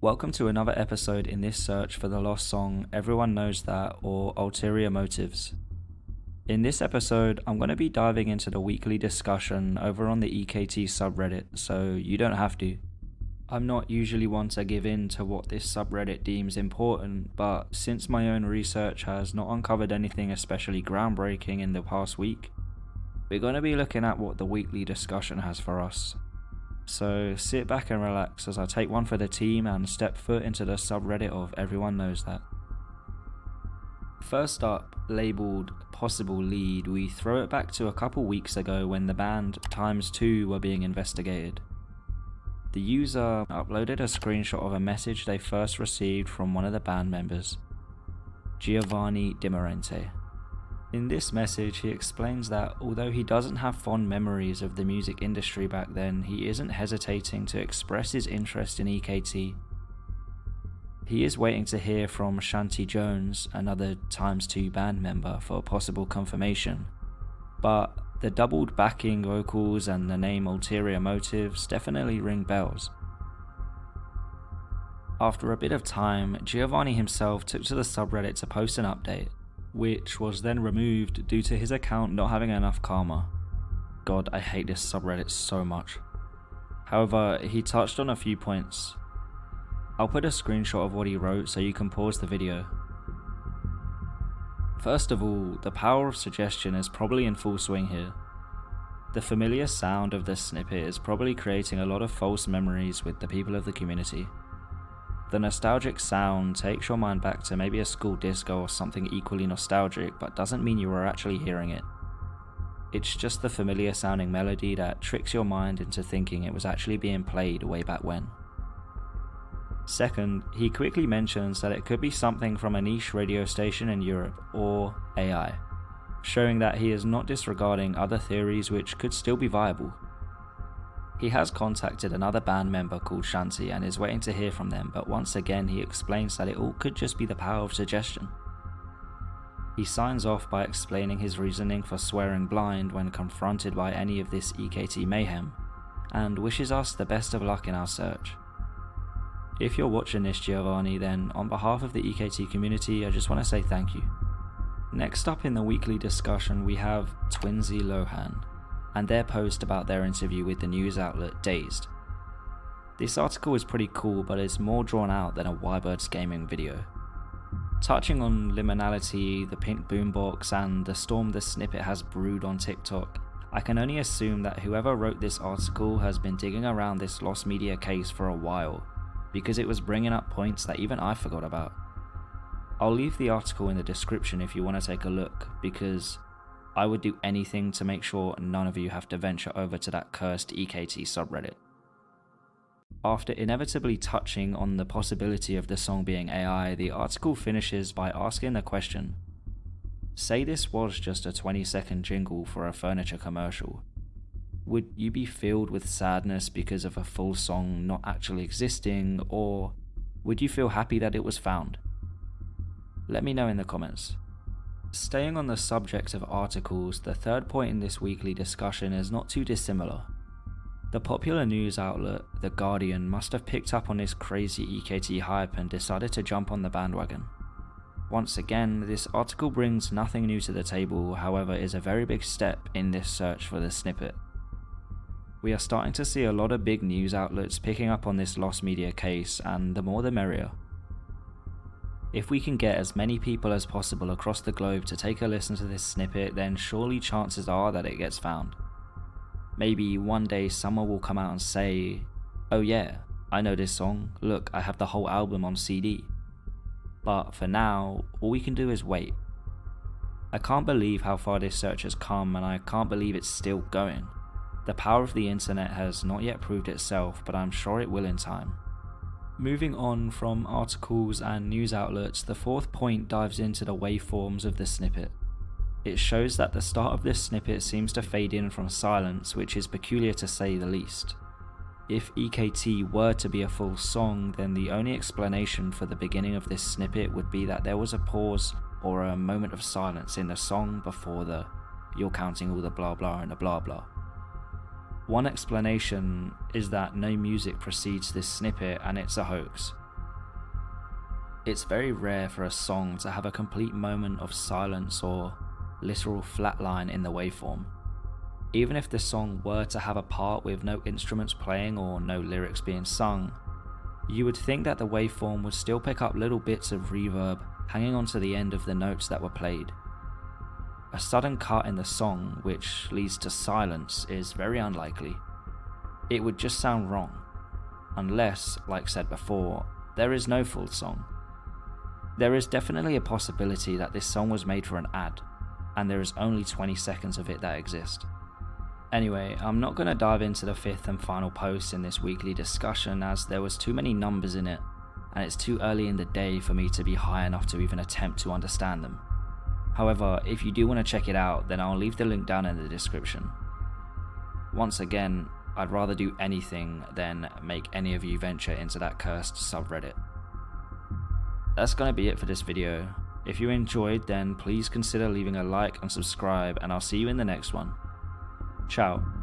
Welcome to another episode in this search for the lost song Everyone Knows That, or Ulterior Motives. In this episode, I'm going to be diving into the weekly discussion over on the EKT subreddit, so you don't have to. I'm not usually one to give in to what this subreddit deems important, but since my own research has not uncovered anything especially groundbreaking in the past week, we're going to be looking at what the weekly discussion has for us. So sit back and relax as I take one for the team and step foot into the subreddit of Everyone Knows That. First up, labelled Possible Lead, we throw it back to a couple weeks ago when the band Times2 were being investigated. The user uploaded a screenshot of a message they first received from one of the band members, Giovanni Di Morente. In this message, he explains that although he doesn't have fond memories of the music industry back then, he isn't hesitating to express his interest in EKT. He is waiting to hear from Shanti Jones, another Times2 band member, for possible confirmation, but the doubled backing vocals and the name Ulterior Motives definitely ring bells. After a bit of time, Giovanni himself took to the subreddit to post an update, which was then removed due to his account not having enough karma. God, I hate this subreddit so much. However, he touched on a few points. I'll put a screenshot of what he wrote so you can pause the video. First of all, the power of suggestion is probably in full swing here. The familiar sound of this snippet is probably creating a lot of false memories with the people of the community. The nostalgic sound takes your mind back to maybe a school disco or something equally nostalgic, but doesn't mean you were actually hearing it. It's just the familiar sounding melody that tricks your mind into thinking it was actually being played way back when. Second, he quickly mentions that it could be something from a niche radio station in Europe, or AI, showing that he is not disregarding other theories which could still be viable. He has contacted another band member called Shanti and is waiting to hear from them, but once again he explains that it all could just be the power of suggestion. He signs off by explaining his reasoning for swearing blind when confronted by any of this EKT mayhem, and wishes us the best of luck in our search. If you're watching this, Giovanni, then on behalf of the EKT community, I just want to say thank you. Next up in the weekly discussion, we have Twinsy Lohan and their post about their interview with the news outlet Dazed. This article is pretty cool, but it's more drawn out than a Ybxrds gaming video. Touching on liminality, the pink boombox, and the storm the snippet has brewed on TikTok, I can only assume that whoever wrote this article has been digging around this lost media case for a while, because it was bringing up points that even I forgot about. I'll leave the article in the description if you want to take a look, because I would do anything to make sure none of you have to venture over to that cursed EKT subreddit. After inevitably touching on the possibility of the song being AI, the article finishes by asking the question: say this was just a 20-second jingle for a furniture commercial. Would you be filled with sadness because of a full song not actually existing, or would you feel happy that it was found? Let me know in the comments. Staying on the subject of articles, the third point in this weekly discussion is not too dissimilar. The popular news outlet, The Guardian, must have picked up on this crazy EKT hype and decided to jump on the bandwagon. Once again, this article brings nothing new to the table, however is a very big step in this search for the snippet. We are starting to see a lot of big news outlets picking up on this lost media case, and the more the merrier. If we can get as many people as possible across the globe to take a listen to this snippet, then surely chances are that it gets found. Maybe one day someone will come out and say, oh yeah, I know this song, look, I have the whole album on CD. But for now, all we can do is wait. I can't believe how far this search has come, and I can't believe it's still going. The power of the internet has not yet proved itself, but I'm sure it will in time. Moving on from articles and news outlets, the fourth point dives into the waveforms of the snippet. It shows that the start of this snippet seems to fade in from silence, which is peculiar to say the least. If EKT were to be a full song, then the only explanation for the beginning of this snippet would be that there was a pause or a moment of silence in the song before the "you're counting all the blah blah and the blah blah." One explanation is that no music precedes this snippet and it's a hoax. It's very rare for a song to have a complete moment of silence or literal flatline in the waveform. Even if the song were to have a part with no instruments playing or no lyrics being sung, you would think that the waveform would still pick up little bits of reverb hanging onto the end of the notes that were played. A sudden cut in the song which leads to silence is very unlikely. It would just sound wrong, unless, like said before, there is no full song. There is definitely a possibility that this song was made for an ad, and there is only 20 seconds of it that exist. Anyway, I'm not going to dive into the fifth and final post in this weekly discussion as there was too many numbers in it, and it's too early in the day for me to be high enough to even attempt to understand them. However, if you do want to check it out, then I'll leave the link down in the description. Once again, I'd rather do anything than make any of you venture into that cursed subreddit. That's going to be it for this video. If you enjoyed, then please consider leaving a like and subscribe, and I'll see you in the next one. Ciao.